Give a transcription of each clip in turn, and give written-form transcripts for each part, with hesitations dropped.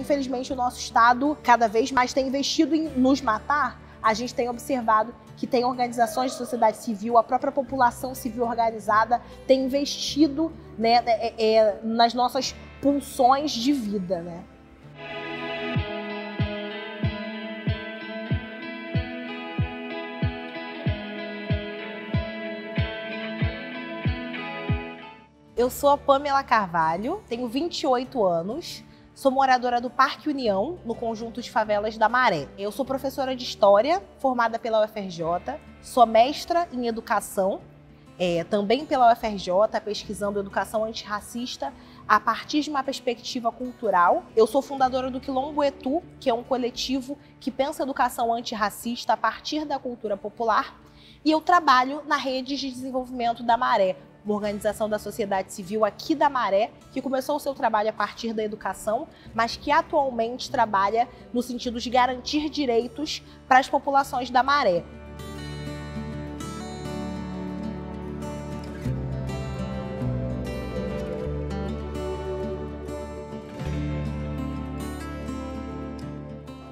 infelizmente, o nosso Estado cada vez mais tem investido em nos matar. A gente tem observado que tem organizações de sociedade civil, a própria população civil organizada tem investido, né, nas nossas pulsões de vida, né? Eu sou a Pamela Carvalho, tenho 28 anos, sou moradora do Parque União, no conjunto de favelas da Maré. Eu sou professora de História, formada pela UFRJ, sou mestra em Educação, também pela UFRJ, pesquisando educação antirracista a partir de uma perspectiva cultural. Eu sou fundadora do Quilombo Etu, que é um coletivo que pensa educação antirracista a partir da cultura popular, e eu trabalho na Rede de Desenvolvimento da Maré, uma organização da sociedade civil aqui da Maré, que começou o seu trabalho a partir da educação, mas que atualmente trabalha no sentido de garantir direitos para as populações da Maré.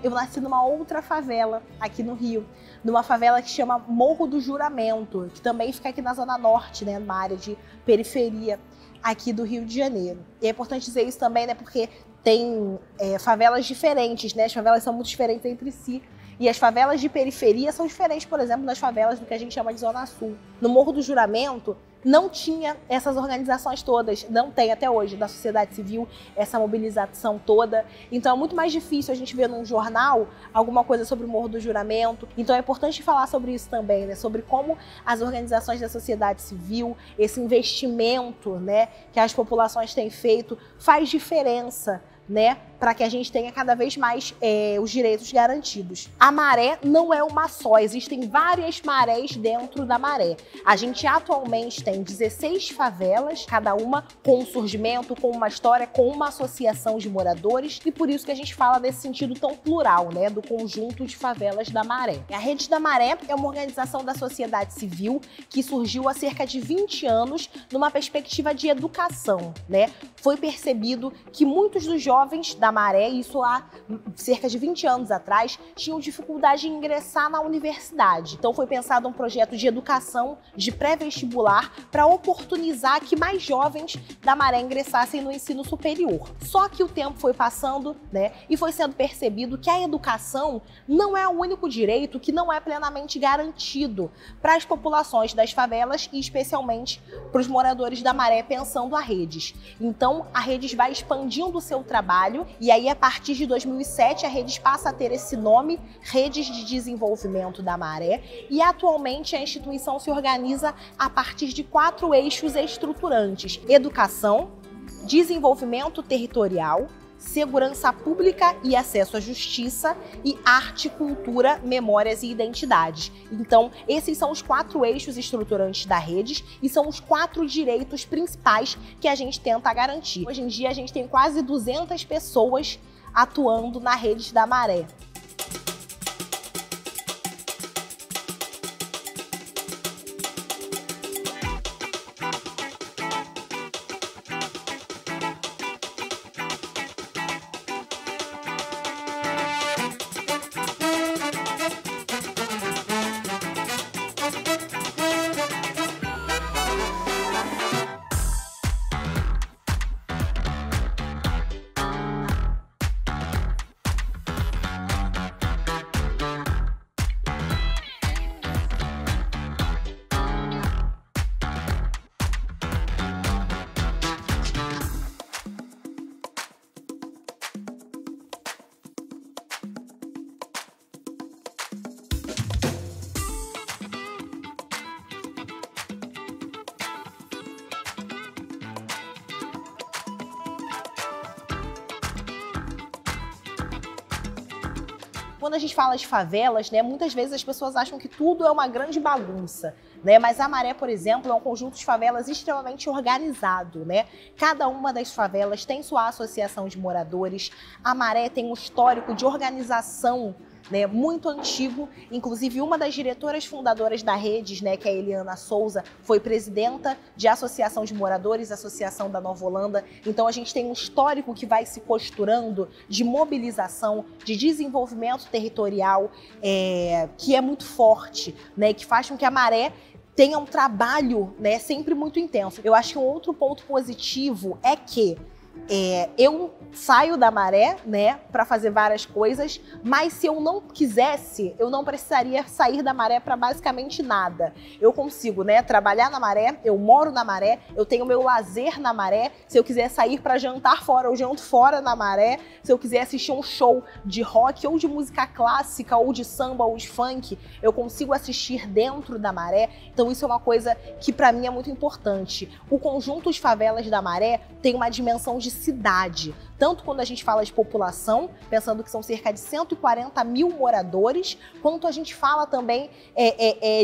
Eu nasci numa outra favela aqui no Rio, numa favela que chama Morro do Juramento, que também fica aqui na Zona Norte, né, numa área de periferia aqui do Rio de Janeiro. E é importante dizer isso também, né, porque tem favelas diferentes, né, as favelas são muito diferentes entre si. E as favelas de periferia são diferentes, por exemplo, das favelas do que a gente chama de Zona Sul. No Morro do Juramento, não tinha essas organizações todas, não tem até hoje, da sociedade civil, essa mobilização toda. Então é muito mais difícil a gente ver num jornal alguma coisa sobre o Morro do Juramento. Então é importante falar sobre isso também, né? Sobre como as organizações da sociedade civil, esse investimento, né, que as populações têm feito, faz diferença, né, para que a gente tenha cada vez mais os direitos garantidos. A Maré não é uma só, existem várias marés dentro da Maré. A gente atualmente tem 16 favelas, cada uma com um surgimento, com uma história, com uma associação de moradores, e por isso que a gente fala desse sentido tão plural, né, do conjunto de favelas da Maré. A Rede da Maré é uma organização da sociedade civil que surgiu há cerca de 20 anos numa perspectiva de educação, né? Foi percebido que muitos dos jovens da Maré, isso há cerca de 20 anos atrás, tinham dificuldade em ingressar na universidade. Então foi pensado um projeto de educação de pré-vestibular para oportunizar que mais jovens da Maré ingressassem no ensino superior. Só que o tempo foi passando, né, e foi sendo percebido que a educação não é o único direito que não é plenamente garantido para as populações das favelas e especialmente para os moradores da Maré, pensando a Redes. Então a Redes vai expandindo o seu trabalho e aí a partir de 2007 a Redes passa a ter esse nome, Redes de Desenvolvimento da Maré, e atualmente a instituição se organiza a partir de 4 eixos estruturantes: educação, desenvolvimento territorial, segurança pública e acesso à justiça, e arte, cultura, memórias e identidades. Então, esses são os 4 eixos estruturantes da Redes e são os 4 direitos principais que a gente tenta garantir. Hoje em dia, a gente tem quase 200 pessoas atuando na Rede da Maré. Quando a gente fala de favelas, né, muitas vezes as pessoas acham que tudo é uma grande bagunça, né? Mas a Maré, por exemplo, é um conjunto de favelas extremamente organizado, né? Cada uma das favelas tem sua associação de moradores. A Maré tem um histórico de organização né, muito antigo. Inclusive, uma das diretoras fundadoras da Redes, né, que é a Eliana Souza, foi presidenta de associação de moradores, Associação da Nova Holanda. Então, a gente tem um histórico que vai se costurando de mobilização, de desenvolvimento territorial, que é muito forte, né, que faz com que a Maré tenha um trabalho, né, sempre muito intenso. Eu acho que um outro ponto positivo é que eu saio da Maré, né, para fazer várias coisas, mas se eu não quisesse, eu não precisaria sair da Maré para basicamente nada. Eu consigo, né, trabalhar na Maré, eu moro na Maré, eu tenho meu lazer na Maré. Se eu quiser sair para jantar fora, eu janto fora na Maré. Se eu quiser assistir um show de rock ou de música clássica ou de samba ou de funk, eu consigo assistir dentro da Maré. Então isso é uma coisa que para mim é muito importante. O conjunto de favelas da Maré tem uma dimensão de cidade, tanto quando a gente fala de população, pensando que são cerca de 140 mil moradores, quanto a gente fala também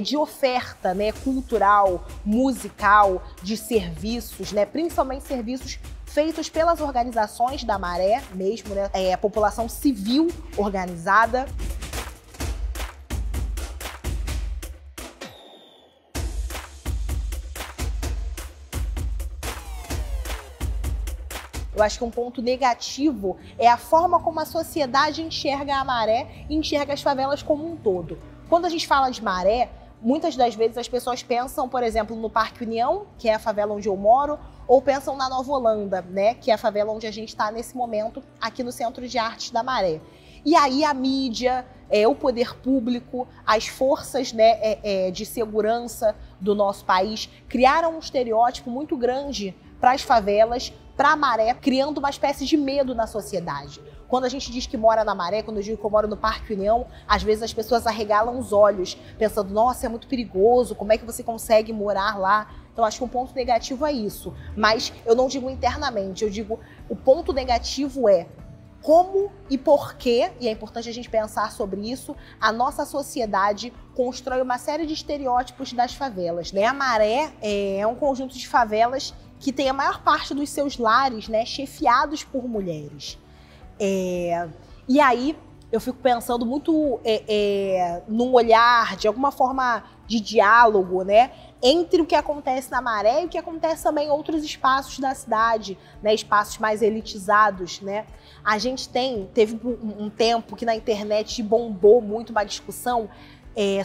de oferta, né, cultural, musical, de serviços, né, principalmente serviços feitos pelas organizações da Maré mesmo, né, a população civil organizada. Eu acho que um ponto negativo é a forma como a sociedade enxerga a Maré e enxerga as favelas como um todo. Quando a gente fala de Maré, muitas das vezes as pessoas pensam, por exemplo, no Parque União, que é a favela onde eu moro, ou pensam na Nova Holanda, né, que é a favela onde a gente está nesse momento, aqui no Centro de Artes da Maré. E aí a mídia, o poder público, as forças, né, de segurança do nosso país criaram um estereótipo muito grande para as favelas, para a Maré, criando uma espécie de medo na sociedade. Quando a gente diz que mora na Maré, quando eu digo que eu moro no Parque União, às vezes as pessoas arregalam os olhos, pensando, nossa, é muito perigoso, como é que você consegue morar lá? Então acho que um ponto negativo é isso. Mas eu não digo internamente, eu digo, o ponto negativo é como e por quê, e é importante a gente pensar sobre isso, a nossa sociedade constrói uma série de estereótipos das favelas, né? A Maré é um conjunto de favelas que tem a maior parte dos seus lares, né, chefiados por mulheres. E aí eu fico pensando muito num olhar, de alguma forma de diálogo, né, entre o que acontece na Maré e o que acontece também em outros espaços da cidade, né, espaços mais elitizados, né. A gente teve um tempo que na internet bombou muito uma discussão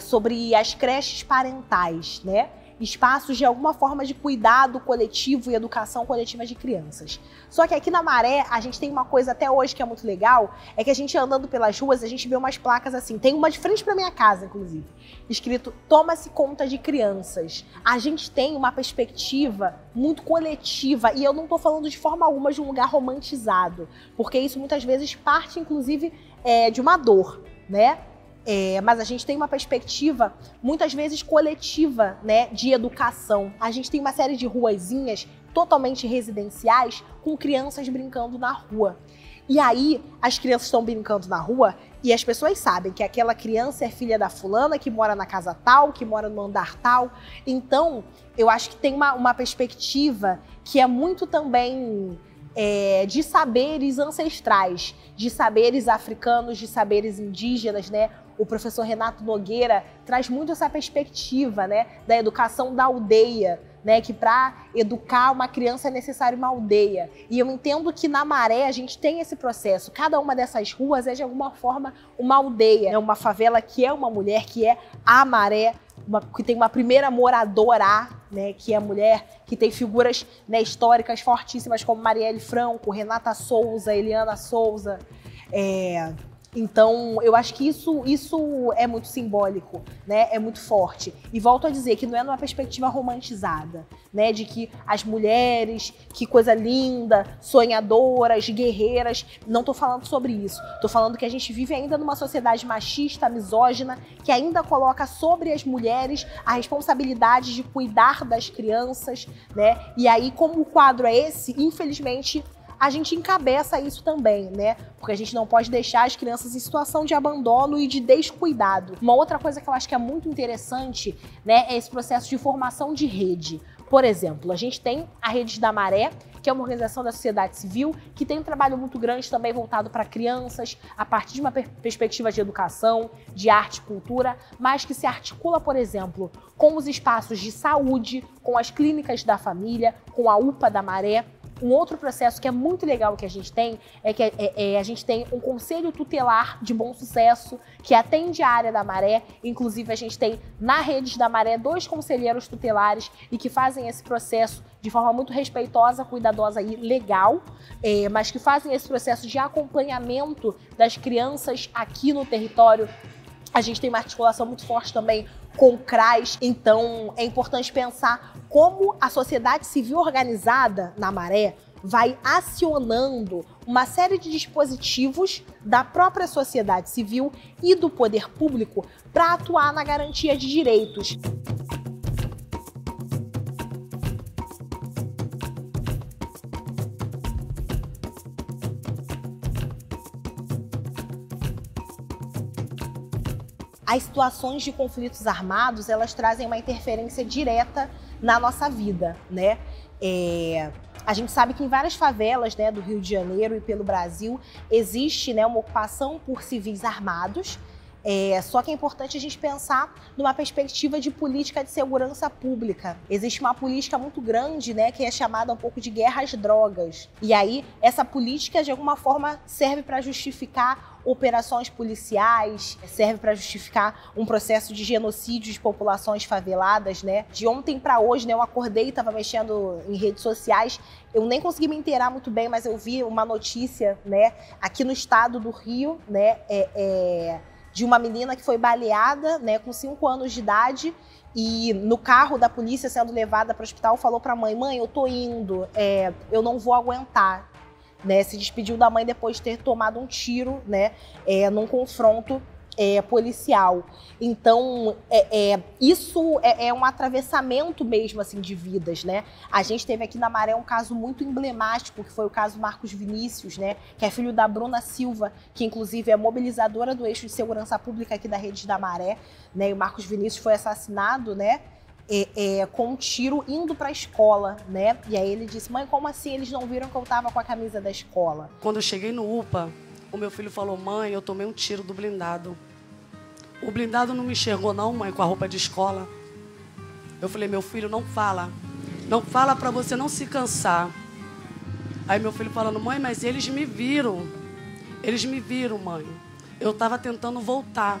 sobre as creches parentais, né, espaços de alguma forma de cuidado coletivo e educação coletiva de crianças. Só que aqui na Maré, a gente tem uma coisa até hoje que é muito legal, é que a gente andando pelas ruas, a gente vê umas placas assim, tem uma de frente para minha casa, inclusive, escrito, toma-se conta de crianças. A gente tem uma perspectiva muito coletiva, e eu não tô falando de forma alguma de um lugar romantizado, porque isso muitas vezes parte, inclusive, de uma dor, né? Mas a gente tem uma perspectiva, muitas vezes coletiva, né, de educação. A gente tem uma série de ruazinhas totalmente residenciais com crianças brincando na rua. E aí, as crianças estão brincando na rua e as pessoas sabem que aquela criança é filha da fulana, que mora na casa tal, que mora no andar tal. Então, eu acho que tem uma perspectiva que é muito também de saberes ancestrais, de saberes africanos, de saberes indígenas, né? O professor Renato Nogueira traz muito essa perspectiva, né, da educação da aldeia, né, que para educar uma criança é necessário uma aldeia. E eu entendo que na Maré a gente tem esse processo. Cada uma dessas ruas é de alguma forma uma aldeia, né, uma favela que é uma mulher, que é a Maré, que tem uma primeira moradora, né, que é a mulher, que tem figuras, né, históricas fortíssimas como Marielle Franco, Renata Souza, Eliana Souza. Então, eu acho que isso é muito simbólico, né? É muito forte. E volto a dizer que não é numa perspectiva romantizada, né? De que as mulheres, que coisa linda, sonhadoras, guerreiras. Não tô falando sobre isso. Tô falando que a gente vive ainda numa sociedade machista, misógina, que ainda coloca sobre as mulheres a responsabilidade de cuidar das crianças, né? E aí, como o quadro é esse, infelizmente, a gente encabeça isso também, né? Porque a gente não pode deixar as crianças em situação de abandono e de descuidado. Uma outra coisa que eu acho que é muito interessante, né, é esse processo de formação de rede. Por exemplo, a gente tem a Rede da Maré, que é uma organização da sociedade civil, que tem um trabalho muito grande também voltado para crianças, a partir de uma perspectiva de educação, de arte e cultura, mas que se articula, por exemplo, com os espaços de saúde, com as clínicas da família, com a UPA da Maré. Um outro processo que é muito legal que a gente tem é que a gente tem um conselho tutelar de Bom Sucesso que atende a área da Maré. Inclusive, a gente tem na rede da Maré 2 conselheiros tutelares e que fazem esse processo de forma muito respeitosa, cuidadosa e legal, mas que fazem esse processo de acompanhamento das crianças aqui no território. A gente tem uma articulação muito forte também com o CRAS, então é importante pensar como a sociedade civil organizada na Maré vai acionando uma série de dispositivos da própria sociedade civil e do poder público para atuar na garantia de direitos. As situações de conflitos armados, elas trazem uma interferência direta na nossa vida, né? A gente sabe que em várias favelas, né, do Rio de Janeiro e pelo Brasil existe, né, uma ocupação por civis armados. Só que é importante a gente pensar numa perspectiva de política de segurança pública. Existe uma política muito grande, né, que é chamada um pouco de guerra às drogas. E aí, essa política, de alguma forma, serve para justificar operações policiais, serve para justificar um processo de genocídio de populações faveladas, né? De ontem para hoje, né, eu acordei e estava mexendo em redes sociais, eu nem consegui me inteirar muito bem, mas eu vi uma notícia, né, aqui no estado do Rio, né, de uma menina que foi baleada, né, com 5 anos de idade, e no carro da polícia sendo levada para o hospital, falou para a mãe: mãe, eu tô indo, eu não vou aguentar. Né, se despediu da mãe depois de ter tomado um tiro, né, num confronto policial. Então, isso é um atravessamento mesmo assim de vidas, né? A gente teve aqui na Maré um caso muito emblemático, que foi o caso Marcos Vinícius, né, que é filho da Bruna Silva, que inclusive é mobilizadora do eixo de segurança pública aqui da rede da Maré, né? E o Marcos Vinícius foi assassinado, né, com um tiro indo para a escola, né? E aí ele disse: mãe, como assim eles não viram que eu tava com a camisa da escola? Quando eu cheguei no UPA, o meu filho falou: mãe, eu tomei um tiro do blindado. O blindado não me enxergou não, mãe, com a roupa de escola. Eu falei: meu filho, não fala para você não se cansar. Aí meu filho falando: mãe, mas eles me viram, mãe. Eu tava tentando voltar,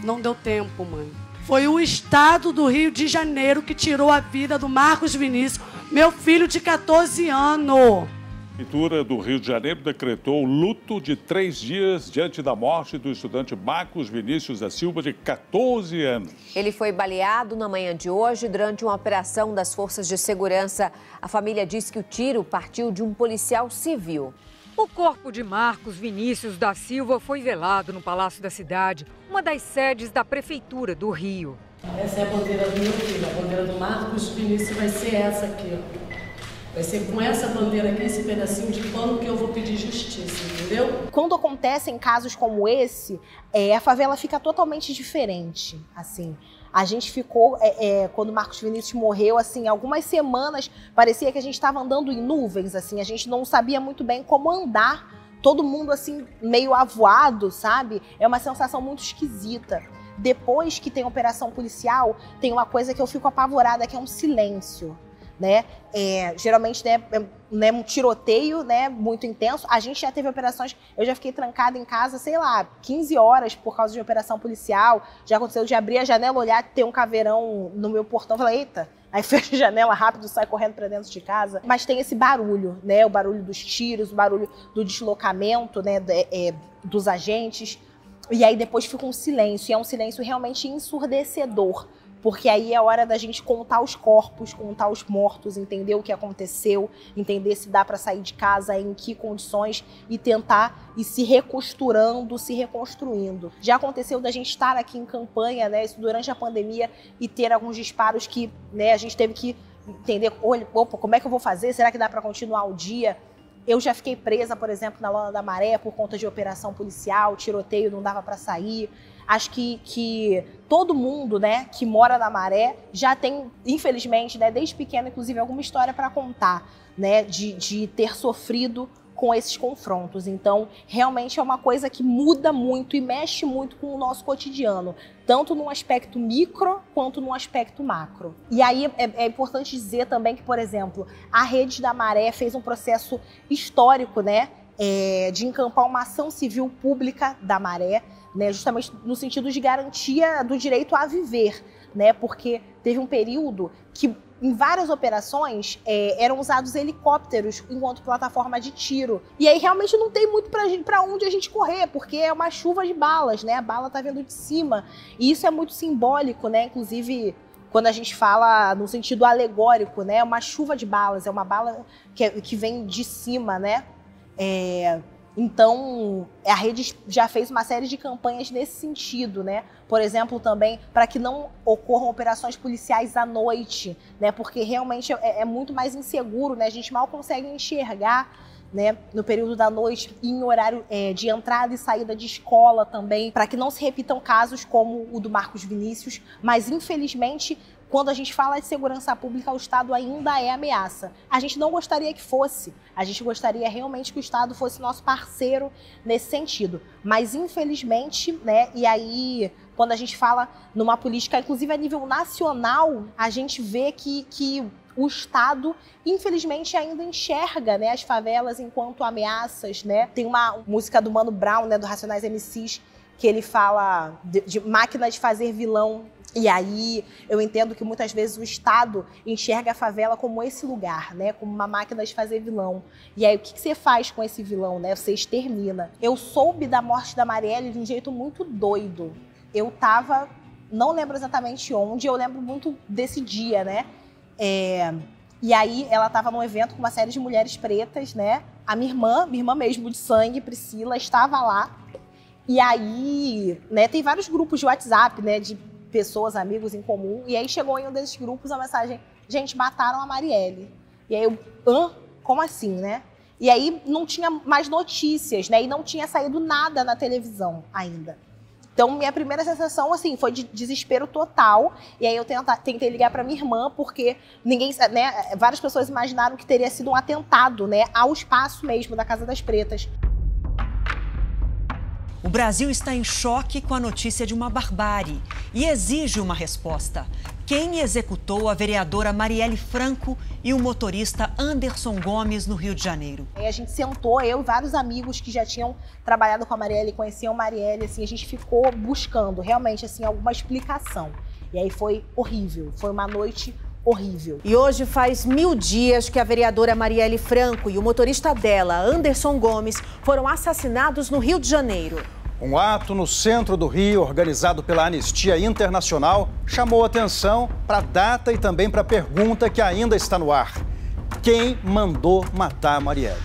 não deu tempo, mãe. Foi o Estado do Rio de Janeiro que tirou a vida do Marcos Vinícius, meu filho de 14 anos. A Prefeitura do Rio de Janeiro decretou luto de 3 dias diante da morte do estudante Marcos Vinícius da Silva, de 14 anos. Ele foi baleado na manhã de hoje durante uma operação das forças de segurança. A família diz que o tiro partiu de um policial civil. O corpo de Marcos Vinícius da Silva foi velado no Palácio da Cidade, uma das sedes da Prefeitura do Rio. Essa é a bandeira do meu filho, a bandeira do Marcos Vinícius vai ser essa aqui, ó. Vai ser com essa bandeira aqui, esse pedacinho de pano, que eu vou pedir justiça, entendeu? Quando acontecem casos como esse, a favela fica totalmente diferente, assim. A gente ficou, quando o Marcos Vinícius morreu, assim, algumas semanas, parecia que a gente estava andando em nuvens, assim, a gente não sabia muito bem como andar, todo mundo, assim, meio avoado, sabe? É uma sensação muito esquisita. Depois que tem operação policial, tem uma coisa que eu fico apavorada, que é um silêncio, né? Geralmente, né, um tiroteio, né, muito intenso. A gente já teve operações, eu já fiquei trancada em casa, sei lá, 15 horas por causa de operação policial. Já aconteceu de abrir a janela, olhar, ter um caveirão no meu portão, falar: eita, aí fecha a janela rápido, sai correndo para dentro de casa. Mas tem esse barulho, né, o barulho dos tiros, o barulho do deslocamento, né, dos agentes. E aí depois fica um silêncio, e é um silêncio realmente ensurdecedor. Porque aí é hora da gente contar os corpos, contar os mortos, entender o que aconteceu, entender se dá para sair de casa, em que condições, e tentar ir se recosturando, se reconstruindo. Já aconteceu da gente estar aqui em campanha, né, isso durante a pandemia, e ter alguns disparos que, né, a gente teve que entender: opa, como é que eu vou fazer? Será que dá para continuar o dia? Eu já fiquei presa, por exemplo, na Lona da Maré por conta de operação policial, tiroteio, não dava para sair. Acho que todo mundo, né, que mora na Maré já tem, infelizmente, né, desde pequeno, inclusive, alguma história para contar, né, de ter sofrido com esses confrontos. Então, realmente é uma coisa que muda muito e mexe muito com o nosso cotidiano, tanto no aspecto micro quanto no aspecto macro. E aí é importante dizer também que, por exemplo, a Rede da Maré fez um processo histórico, né, de encampar uma ação civil pública da Maré, né, justamente no sentido de garantia do direito a viver, né, porque teve um período que em várias operações eram usados helicópteros enquanto plataforma de tiro. E aí realmente não tem muito para onde a gente correr, porque é uma chuva de balas, né? A bala tá vindo de cima. E isso é muito simbólico, né? Inclusive, quando a gente fala no sentido alegórico, né? Uma chuva de balas, é uma bala que vem de cima, né? Então, a rede já fez uma série de campanhas nesse sentido, né? Por exemplo, também para que não ocorram operações policiais à noite, né? Porque realmente é muito mais inseguro, né? A gente mal consegue enxergar, né, no período da noite, em horário de entrada e saída de escola também, para que não se repitam casos como o do Marcos Vinícius, mas infelizmente, quando a gente fala de segurança pública, o Estado ainda é ameaça. A gente não gostaria que fosse, a gente gostaria realmente que o Estado fosse nosso parceiro nesse sentido, mas infelizmente, né, e aí quando a gente fala numa política, inclusive a nível nacional, a gente vê que o Estado, infelizmente, ainda enxerga, né, as favelas enquanto ameaças, né? Tem uma música do Mano Brown, né, do Racionais MCs, que ele fala de máquina de fazer vilão. E aí eu entendo que muitas vezes o Estado enxerga a favela como esse lugar, né, como uma máquina de fazer vilão. E aí o que você faz com esse vilão, né? Você extermina. Eu soube da morte da Marielle de um jeito muito doido. Eu tava, não lembro exatamente onde, eu lembro muito desse dia, né? E aí ela estava num evento com uma série de mulheres pretas, né? A minha irmã mesmo de sangue, Priscila, estava lá. E aí, né, tem vários grupos de WhatsApp, né, de pessoas, amigos em comum. E aí chegou em um desses grupos a mensagem: gente, mataram a Marielle. E aí eu, como assim, né? E aí não tinha mais notícias, né? E não tinha saído nada na televisão ainda. Então, minha primeira sensação, assim, foi de desespero total. E aí eu tentei ligar para minha irmã, porque ninguém, né, várias pessoas imaginaram que teria sido um atentado, né, ao espaço mesmo da Casa das Pretas. O Brasil está em choque com a notícia de uma barbárie e exige uma resposta. Quem executou a vereadora Marielle Franco e o motorista Anderson Gomes no Rio de Janeiro? Aí a gente sentou, eu e vários amigos que já tinham trabalhado com a Marielle, conheciam a Marielle, assim, a gente ficou buscando realmente assim alguma explicação. E aí foi horrível, foi uma noite horrível. E hoje faz 1000 dias que a vereadora Marielle Franco e o motorista dela, Anderson Gomes, foram assassinados no Rio de Janeiro. Um ato no centro do Rio, organizado pela Anistia Internacional, chamou atenção para a data e também para a pergunta que ainda está no ar. Quem mandou matar a Marielle?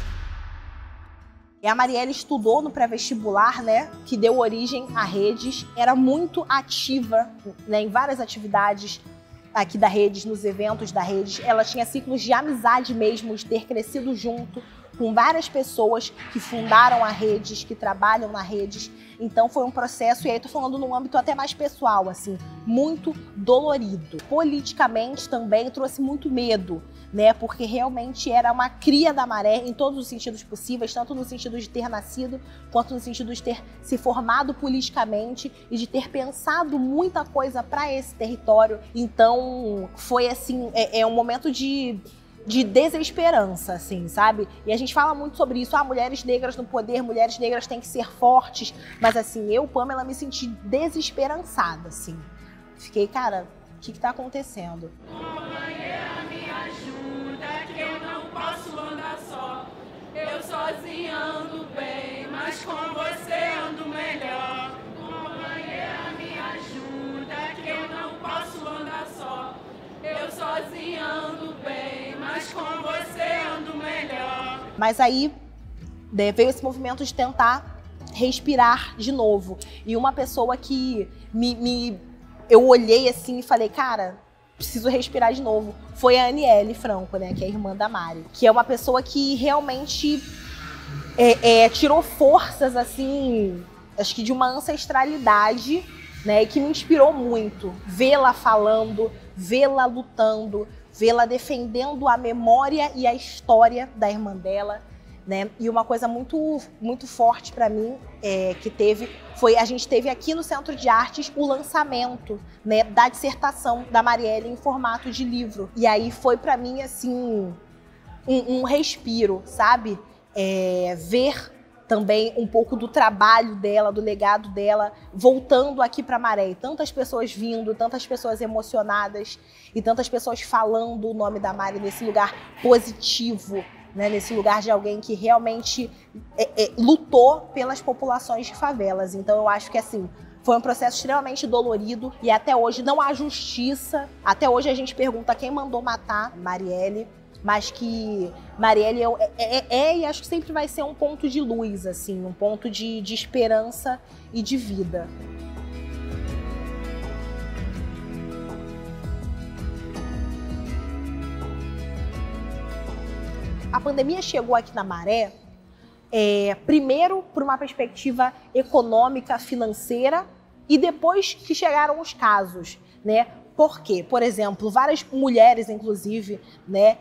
E a Marielle estudou no pré-vestibular, né, que deu origem à Redes, era muito ativa, né, em várias atividades aqui da Redes, nos eventos da Redes. Ela tinha ciclos de amizade mesmo, de ter crescido junto com várias pessoas que fundaram a Redes, que trabalham na Redes. Então foi um processo, e aí tô falando num âmbito até mais pessoal, assim, muito dolorido. Politicamente também trouxe muito medo, né? Porque realmente era uma cria da Maré em todos os sentidos possíveis, tanto no sentido de ter nascido, quanto no sentido de ter se formado politicamente e de ter pensado muita coisa para esse território. Então foi assim, um momento de desesperança, assim, sabe? E a gente fala muito sobre isso, mulheres negras no poder, mulheres negras têm que ser fortes, mas assim, eu, Pamela, me senti desesperançada, assim. Fiquei, cara, o que tá acontecendo? Companheira, me ajuda, que eu não posso andar só. Eu sozinha ando bem, mas com você ando melhor. Companheira, me ajuda, que eu não posso andar só. Eu sozinha ando bem, mas com você ando melhor. Mas aí veio esse movimento de tentar respirar de novo. E uma pessoa que eu olhei assim e falei, cara, preciso respirar de novo, foi a Aniele Franco, né, que é a irmã da Mari, que é uma pessoa que realmente tirou forças, assim, acho que de uma ancestralidade, né, que me inspirou muito. Vê-la falando, vê-la lutando, vê-la defendendo a memória e a história da irmã dela, né? E uma coisa muito, muito forte para mim que teve foi a gente teve aqui no Centro de Artes o lançamento, né, da dissertação da Marielle em formato de livro. E aí foi para mim assim um respiro, sabe? Ver também um pouco do trabalho dela, do legado dela, voltando aqui para Maré. E tantas pessoas vindo, tantas pessoas emocionadas e tantas pessoas falando o nome da Mari nesse lugar positivo, né? Nesse lugar de alguém que realmente lutou pelas populações de favelas. Então eu acho que assim, foi um processo extremamente dolorido e até hoje não há justiça. Até hoje a gente pergunta quem mandou matar Marielle, mas que Marielle e acho que sempre vai ser um ponto de luz, assim, um ponto de esperança e de vida. A pandemia chegou aqui na Maré, primeiro por uma perspectiva econômica, financeira, e depois que chegaram os casos, né? Por quê? Por exemplo, várias mulheres, inclusive, né,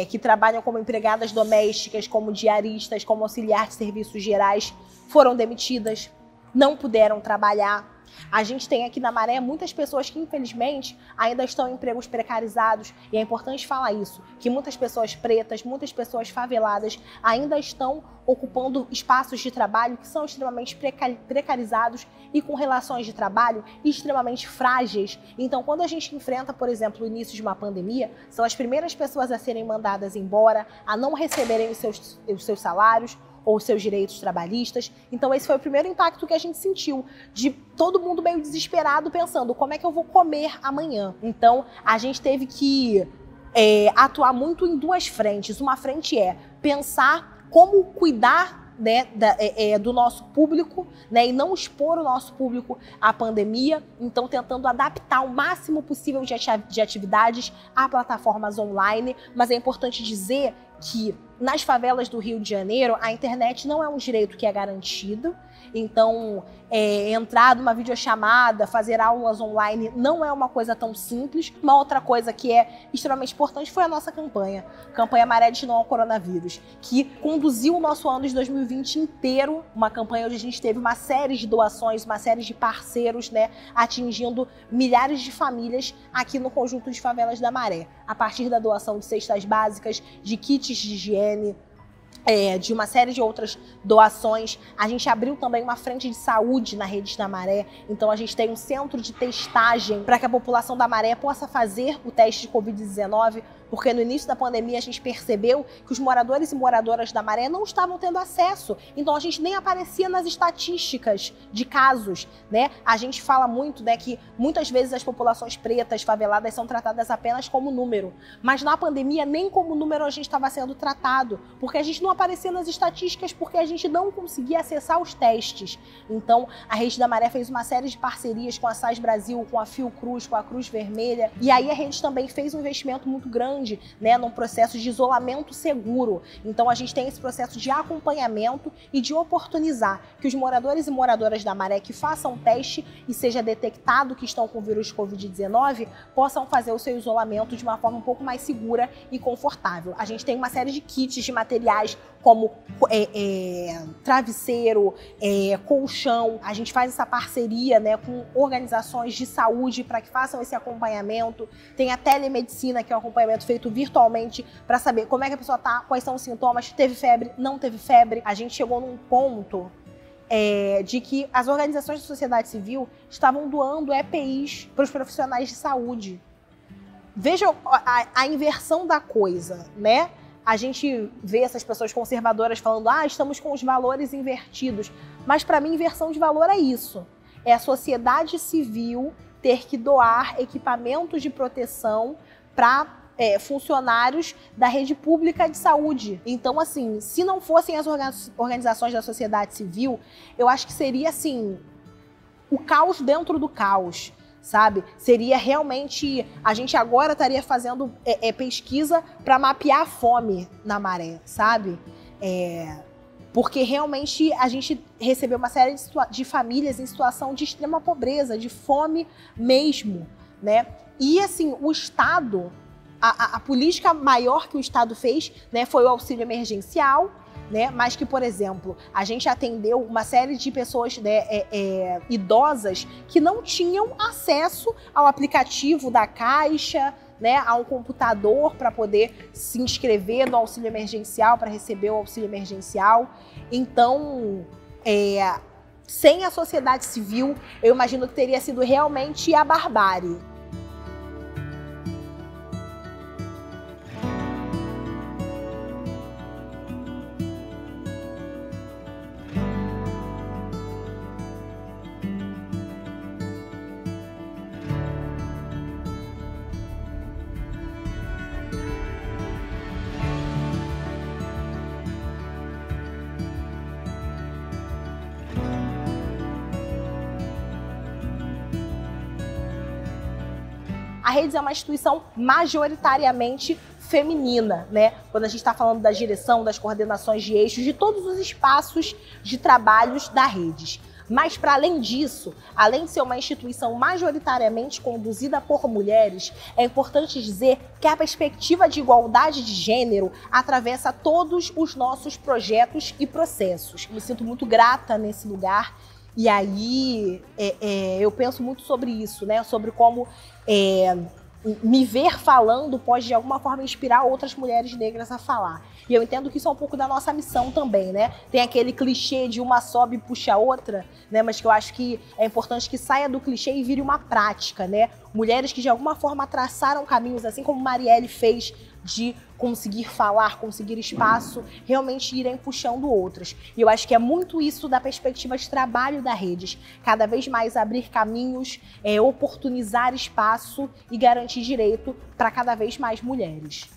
que trabalham como empregadas domésticas, como diaristas, como auxiliar de serviços gerais, foram demitidas, não puderam trabalhar. A gente tem aqui na Maré muitas pessoas que, infelizmente, ainda estão em empregos precarizados, e é importante falar isso, que muitas pessoas pretas, muitas pessoas faveladas ainda estão ocupando espaços de trabalho que são extremamente precarizados e com relações de trabalho extremamente frágeis. Então, quando a gente enfrenta, por exemplo, o início de uma pandemia, são as primeiras pessoas a serem mandadas embora, a não receberem os seus salários, ou seus direitos trabalhistas. Então esse foi o primeiro impacto que a gente sentiu, de todo mundo meio desesperado pensando como é que eu vou comer amanhã. Então a gente teve que atuar muito em duas frentes. Uma frente é pensar como cuidar, né, do nosso público, né, e não expor o nosso público à pandemia, então tentando adaptar o máximo possível de atividades a plataformas online, mas é importante dizer que nas favelas do Rio de Janeiro a internet não é um direito que é garantido, então entrar numa videochamada, fazer aulas online não é uma coisa tão simples. Uma outra coisa que é extremamente importante foi a nossa campanha Maré de Não ao Coronavírus, que conduziu o nosso ano de 2020 inteiro, uma campanha onde a gente teve uma série de doações, uma série de parceiros, né, atingindo milhares de famílias aqui no conjunto de favelas da Maré, a partir da doação de cestas básicas, de kits de higiene, de uma série de outras doações. A gente abriu também uma frente de saúde na Rede da Maré, então a gente tem um centro de testagem para que a população da Maré possa fazer o teste de Covid-19, porque no início da pandemia a gente percebeu que os moradores e moradoras da Maré não estavam tendo acesso, então a gente nem aparecia nas estatísticas de casos, né? A gente fala muito, né, que muitas vezes as populações pretas, faveladas, são tratadas apenas como número, mas na pandemia nem como número a gente estava sendo tratado, porque a gente não aparecia nas estatísticas, porque a gente não conseguia acessar os testes. Então a Rede da Maré fez uma série de parcerias com a SAS Brasil, com a Fiocruz, com a Cruz Vermelha, e aí a rede também fez um investimento muito grande, né, num processo de isolamento seguro. Então a gente tem esse processo de acompanhamento e de oportunizar que os moradores e moradoras da Maré que façam teste e seja detectado que estão com o vírus Covid-19 possam fazer o seu isolamento de uma forma um pouco mais segura e confortável. A gente tem uma série de kits de materiais como travesseiro, colchão. A gente faz essa parceria, né, com organizações de saúde para que façam esse acompanhamento. Tem a telemedicina, que é um acompanhamento feito virtualmente para saber como é que a pessoa está, quais são os sintomas, teve febre, não teve febre. A gente chegou num ponto de que as organizações da sociedade civil estavam doando EPIs para os profissionais de saúde. Veja a inversão da coisa, né? A gente vê essas pessoas conservadoras falando, estamos com os valores invertidos. Mas para mim, inversão de valor é isso. É a sociedade civil ter que doar equipamentos de proteção para funcionários da rede pública de saúde. Então, assim, se não fossem as organizações da sociedade civil, eu acho que seria, assim, o caos dentro do caos. sabe? Seria realmente... A gente agora estaria fazendo pesquisa para mapear a fome na Maré, sabe? Porque realmente a gente recebeu uma série de famílias em situação de extrema pobreza, de fome mesmo, né? E assim, o Estado, a política maior que o Estado fez, né, foi o auxílio emergencial, né? Mas que, por exemplo, a gente atendeu uma série de pessoas, né, idosas que não tinham acesso ao aplicativo da Caixa, né, a um computador para poder se inscrever no auxílio emergencial, para receber o auxílio emergencial. Então, sem a sociedade civil, eu imagino que teria sido realmente a barbárie. A Redes é uma instituição majoritariamente feminina, né? Quando a gente está falando da direção, das coordenações de eixos, de todos os espaços de trabalhos da Redes. Mas, para além disso, além de ser uma instituição majoritariamente conduzida por mulheres, é importante dizer que a perspectiva de igualdade de gênero atravessa todos os nossos projetos e processos. Me sinto muito grata nesse lugar. E aí, eu penso muito sobre isso, né? Sobre como me ver falando pode, de alguma forma, inspirar outras mulheres negras a falar. E eu entendo que isso é um pouco da nossa missão também, né? Tem aquele clichê de uma sobe e puxa a outra, né? Mas que eu acho que é importante que saia do clichê e vire uma prática, né? Mulheres que, de alguma forma, traçaram caminhos, assim como Marielle fez, de conseguir falar, conseguir espaço, realmente irem puxando outras. E eu acho que é muito isso da perspectiva de trabalho da Redes. Cada vez mais abrir caminhos, oportunizar espaço e garantir direito para cada vez mais mulheres.